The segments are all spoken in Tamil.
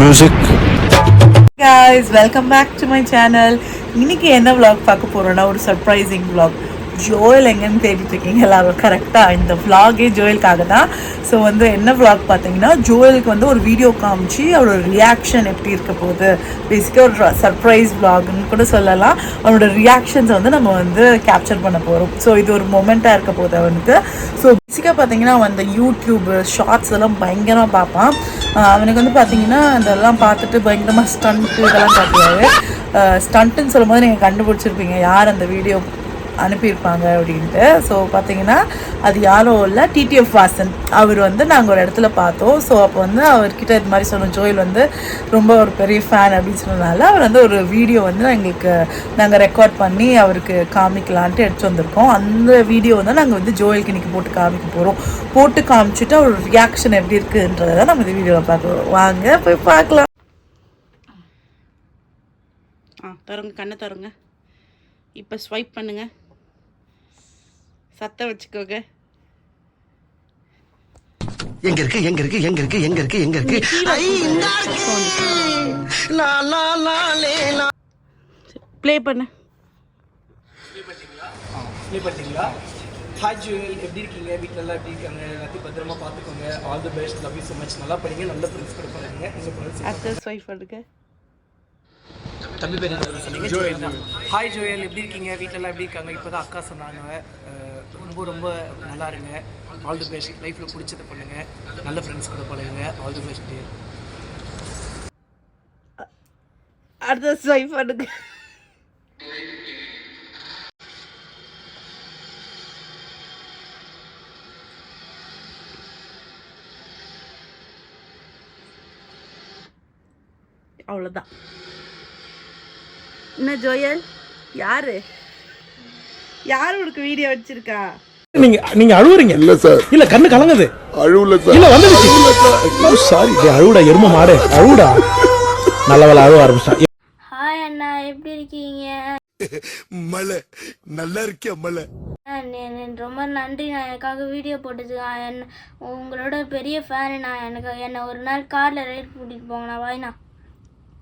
Music. Guys, welcome back to my channel. இன்னைக்கு என்ன vlog பார்க்க போறோம்னா ஒரு சர்ப்ரைசிங் vlog. ஜோயல் எங்கன்னு தேடிட்டு இருக்கீங்க எல்லாரும் கரெக்டாக இந்த vlog-ஏ ஜோயலுக்காக தான். ஸோ வந்து என்ன vlog பார்த்தீங்கன்னா ஜோயலுக்கு வந்து ஒரு வீடியோ காமிச்சு அவரோட ரியாக்ஷன் எப்படி இருக்க போகுது, பேசிக்காக ஒரு சர்ப்ரைஸ் vlogன்னு கூட சொல்லலாம். அவனோட ரியாக்ஷன்ஸை வந்து நம்ம வந்து கேப்சர் பண்ண போகிறோம். ஸோ இது ஒரு மொமெண்ட்டாக இருக்க போகுது அவனுக்கு. ஸோ பேசிக்காக பார்த்தீங்கன்னா அவன் அந்த யூடியூப் ஷார்ட்ஸ் எல்லாம் பயங்கரமாக பார்ப்பான். அவனுக்கு வந்து பார்த்தீங்கன்னா அதெல்லாம் பார்த்துட்டு பயங்கரமாக ஸ்டண்ட்டு இதெல்லாம் காட்டுவார். ஸ்டண்ட்டுன்னு சொல்லும் போது நீங்கள் கண்டுபிடிச்சிருப்பீங்க யார் அந்த வீடியோ அனுப்பியிருப்பாங்க அப்படின்ட்டு. ஸோ பார்த்தீங்கன்னா அது யாரும் இல்லை, டிடிஎஃப் வாசன். அவர் வந்து நாங்கள் ஒரு இடத்துல பார்த்தோம். ஸோ அப்போ வந்து அவர்கிட்ட இது மாதிரி சொன்னோம், ஜோயல் வந்து ரொம்ப ஒரு பெரிய ஃபேன் அப்படின்னு சொன்னதுனால அவர் வந்து ஒரு வீடியோ வந்து எங்களுக்கு நாங்கள் ரெக்கார்ட் பண்ணி அவருக்கு காமிக்கலான்ட்டு எடுத்து வந்திருக்கோம். அந்த வீடியோ வந்து நாங்கள் வந்து ஜோயலுக்கு இன்றைக்கி போட்டு காமிக்க போகிறோம். போட்டு காமிச்சிட்டு அவர் ரியாக்ஷன் எப்படி இருக்குன்றதை தான் நம்ம இந்த வீடியோவில் பார்க்குறோம். வாங்க போய் பார்க்கலாம். தருங்க, கண்ணை தருங்க. இப்போ ஸ்வைப் பண்ணுங்க, சத்தம் வச்சுக்கோங்க. எங்க இருக்கு எங்க இருக்கு எங்க இருக்கு எங்க இருக்கு எங்க இருக்கு ப்ளே பண்ணு. ப்ளே பண்ணிட்டீங்களா? ஹாய் ஜுவல், எப்படி இருக்கீங்க? வீட்டிலலாம் எப்படி இருக்காங்க? எல்லாத்தையும் பத்திரமா பார்த்துக்கோங்க. All the best, love you so much. நல்லா படிங்க, நல்ல ஃப்ரெண்ட்ஸ் கூட பண்ணுங்க. உங்கள் ஃப்ரெண்ட்ஸ் அடுத்த ஸ்வைப் பண்ணுங்க. தம்பி பேர் என்ன சொன்னீங்க? ஜோயல் தான். ஹாய் ஜோயல், எப்படி இருக்கீங்க? வீட்டிலலாம் எப்படி இருக்காங்க? இப்போ தான் அக்கா சொன்னாங்க. ரொம்ப ரொம்ப நல்லா இருங்க. ஆல் தி பெஸ்ட், லைஃப்பில் பிடிச்சதை பண்ணுங்கள், நல்ல ஃப்ரெண்ட்ஸ் கூட பழகுங்க. All the best. அடுத்த ஸ்வைப் பண்ணுங்க. அவ்வளோதான். என்ன ஜோயல், யாரு உனக்கு வீடியோ வச்சிருக்கா? நீங்க அழுவுறீங்க? இல்ல சார், இல்ல கண்ணு கலங்குது. அழுவல சார். இல்ல வந்துடுச்சு. சாரி, அழுவுடா எரும மாடு, அழுவுடா. நல்லவள அழுவ ஆரம்பிச்சான். ஹாய் அண்ணா, எப்படி இருக்கீங்க? மலை நல்லா இருக்கியா? மலை ரொம்ப நன்றி நான் எனக்காக வீடியோ போட்டதுக்கு. உங்களோட பெரிய ஃபேனு நான். என்னை ஒரு நாள் காரில் ரைட் கூட்டிகிட்டு போங்கண்ணா. வாய்ண்ணா.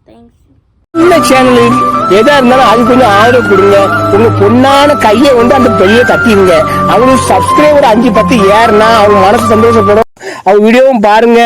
தேங்க்ஸ். இந்த சேனல் எதா இருந்தாலும் அது கொஞ்சம் ஆர்டர் கொடுங்க. உங்க பொண்ணான கையை வந்து அந்த பெரிய தட்டிடுங்க. அவங்களுக்கு சப்ஸ்கிரைபர் 5-10 ஏறுனா அவங்க மனசு சந்தோஷப்படும். அவங்க வீடியோவும் பாருங்க.